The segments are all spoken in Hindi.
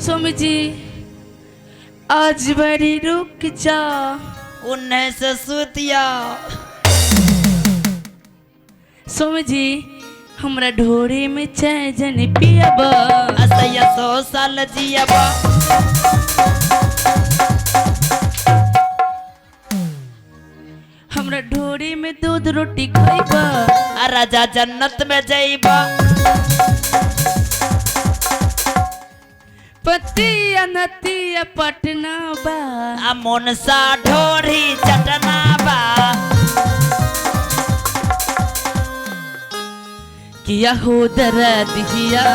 स्वामी जी आज बड़ी रुक जा उन्हें से सुतिया। स्वामी जी हमरा ढोरे में चाय जन पियाबा असैया 100 साल जियाबा। हमरा ढोरे में दूध रोटी खाइबा राजा जन्नत में जाइबा। पतिया नतिया पटना बा मनसा ढोरी चटना बा। किया हो दर्द किया।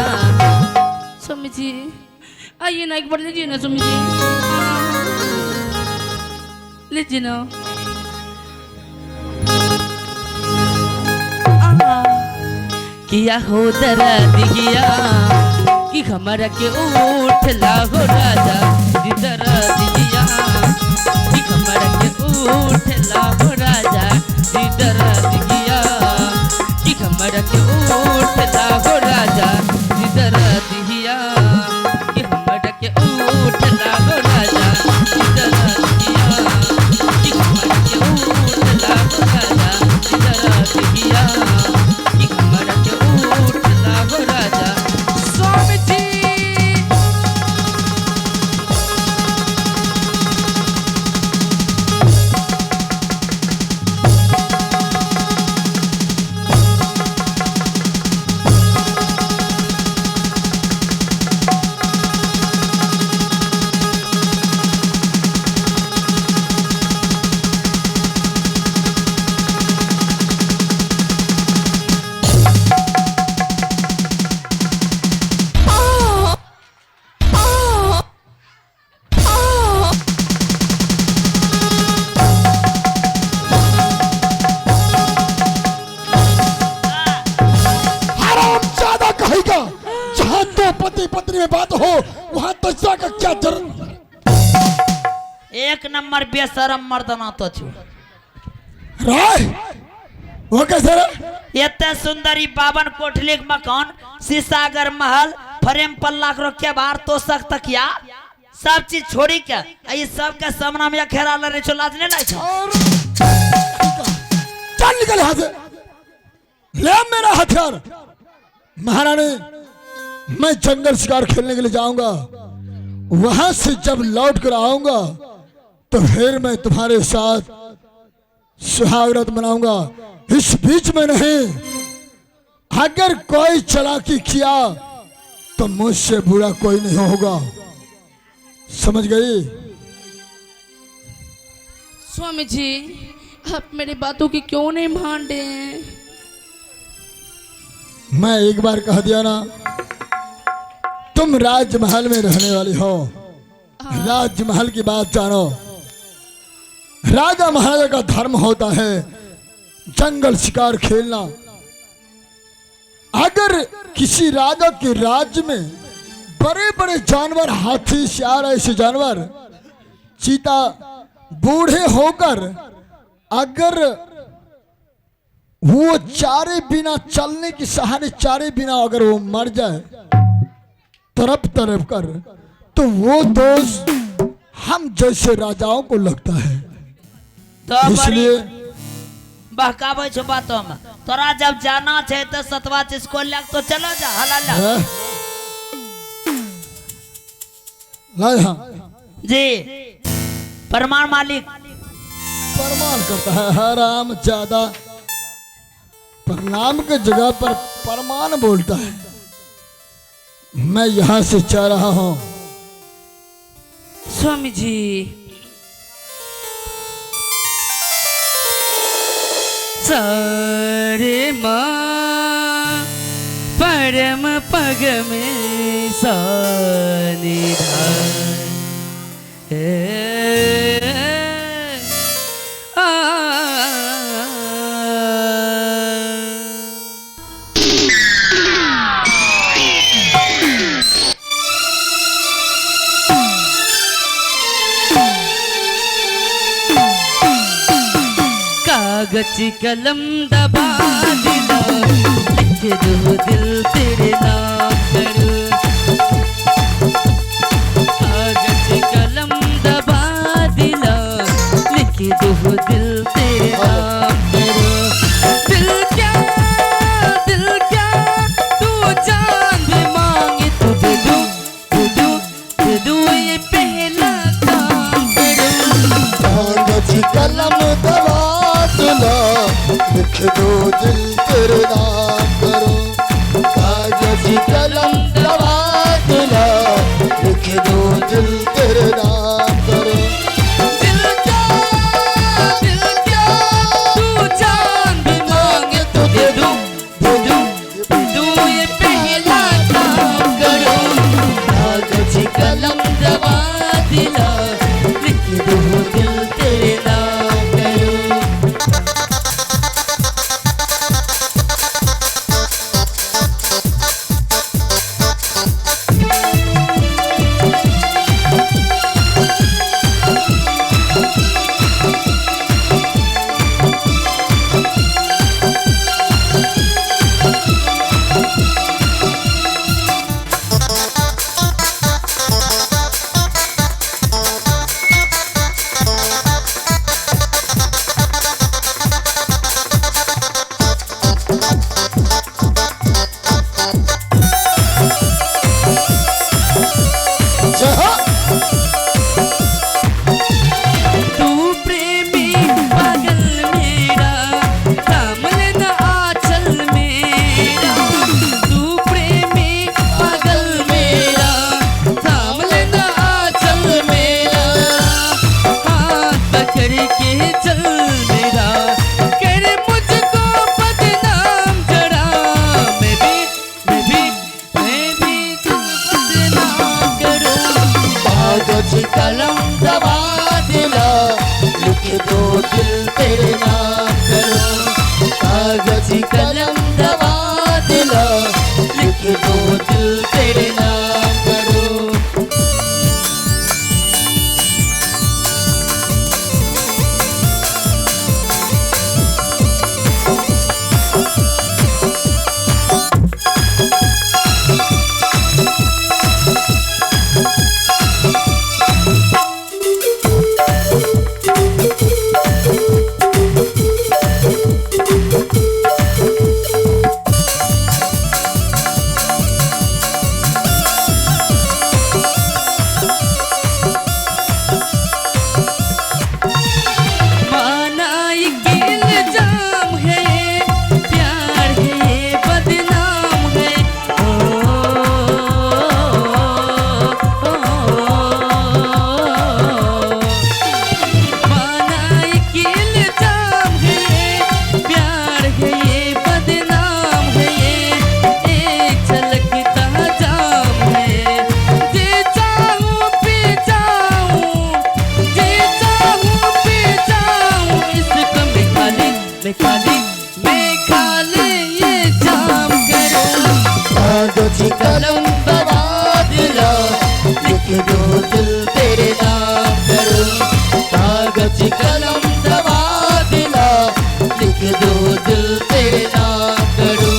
स्वामी जी आइए ना एक बार लीजिए ना स्वामी जी लीजिए ना। किया हो दर्द किया कि हमारा के उठ ला हो राजा जी दर्द किया कि हमारा के उठ ला हो राजा जी दर्द किया कि हमारा के उठ ला हो राजा जी दर्द किया कि हमारा के उठ ला हो राजा जी दर्द किया कि हमारा के उठ ला हो राजा जी दर्द किया कि हमारा के उठ ला हो राजा। स्वामी जी पति पत्नी में बात हो वहां तो का क्या जरूरत। एक नंबर बेशरम मर्दना तो छु राय वो कैसे रे? इतने सुंदरी 52 कोठली के मकान शीशागर महल फ्रेम पर लाख रुपया बाहर तो सकता क्या सब चीज छोड़ी क्या ये सब का सामना में खेरा ले छो लाज नहीं लाइ छो। चल निकल यहां से ले मेरा हथियार। महारानी मैं जंगल शिकार खेलने के लिए जाऊंगा वहां से जब लौट कर आऊंगा तो फिर मैं तुम्हारे साथ सुहागरात मनाऊंगा। इस बीच में नहीं अगर कोई चालाकी किया तो मुझसे बुरा कोई नहीं होगा समझ गई। स्वामी जी आप मेरी बातों की क्यों नहीं मान रहे हैं? मैं एक बार कह दिया ना तुम राजमहल में रहने वाली हो। राजमहल की बात जानो। राजा महाराजा का धर्म होता है जंगल शिकार खेलना। अगर किसी राजा के राज्य में बड़े बड़े जानवर हाथी सियार ऐसे जानवर चीता बूढ़े होकर अगर वो चारे बिना चलने की सहारे चारे बिना अगर वो मर जाए तरफ तरफ कर तो वो दोष हम जैसे राजाओं को लगता है। तो इसलिए बहकावे छो बातों में तोरा जब जाना है तो सतवा चीज को लग तो चलो जा हलाला जी प्रमाण मालिक प्रमाण करता है हराम ज्यादा प्रणाम के जगह पर प्रमाण बोलता है। मैं यहां से जा रहा हूं। स्वामी जी सारे माँ परम पग में सानिधान कागज कलम दबा दिला लिख दो दिल तेरे नाम पर कलम दबा दिला, लिख दो दिल तेरे नाम करो। कागज कलम दबा दिला, लिख दो दिल तेरे नाम करो। माना ये इल्जाम है, प्यार है ये बदनाम है। माना ये इल्जाम है, प्यार है ये बदनाम है। ये एक झलकता जाम है। जी चाहूं पी जाऊं, जी चाहूं पी जाऊं, इसको मैं खाली ये जाम करूं। कागज कलम दबा दिला, लिख दो दिल तेरे नाम करो। कागज कलम दबा दिला, लिख दो दिल तेरे नाम करो।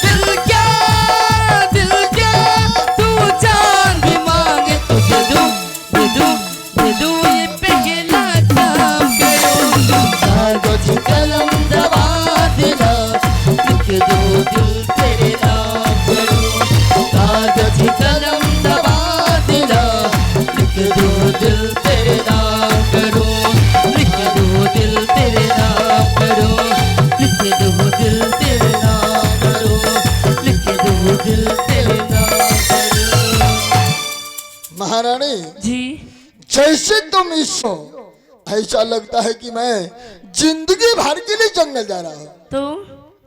दिल क्या तू जान भी मांगे तो दे दूं ये पहला काम करूं। कागज कलम दबा दिला, लिख दो दिल तेरे नाम करो। कागज कलम दबा दिला, लिख दो दिल तेरे नाम करो। लिख दो दिल तेरे नाम करो, लिख दो दिल तेरे नाम करो, लिख दो दिल तेरे नाम करो। महारानी, जी जैसे तुम इसो, ऐसा लगता है कि मैं जिंदगी भर के लिए जंगल जा रहा हूँ। तो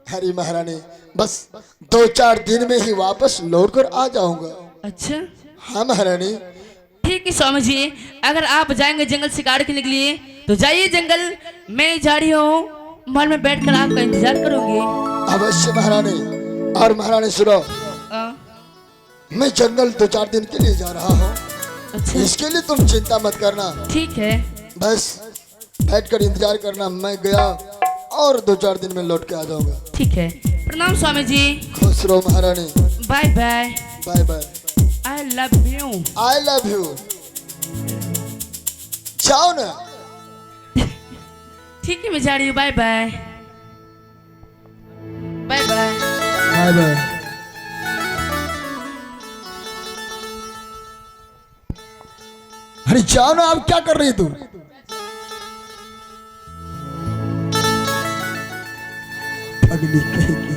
हरी महारानी, बस 2-4 दिन में ही वापस लौट कर आ जाऊंगा। अच्छा हाँ महारानी। ठीक है स्वामी जी, अगर आप जाएंगे जंगल शिकार के लिए तो जाइए जंगल, मैं जा रही हूँ महल में बैठकर आपका इंतजार करूंगी। अवश्य महारानी। और महारानी सुनो, मैं जंगल 2-4 दिन के लिए जा रहा हूँ। अच्छा इसके लिए तुम चिंता मत करना, ठीक है। बस बैठकर इंतजार करना। मैं गया और 2-4 दिन में लौट के आ जाऊंगा। ठीक है, प्रणाम स्वामी जी। खुश रहो महारानी। Bye bye. Bye bye. I love you. I love you. जाओ ना। ठीक है, मैं जा रही हूँ। Bye bye. Bye bye. Bye bye. अरे जाओ ना, आप क्या कर रही तू? पगली कहेगी।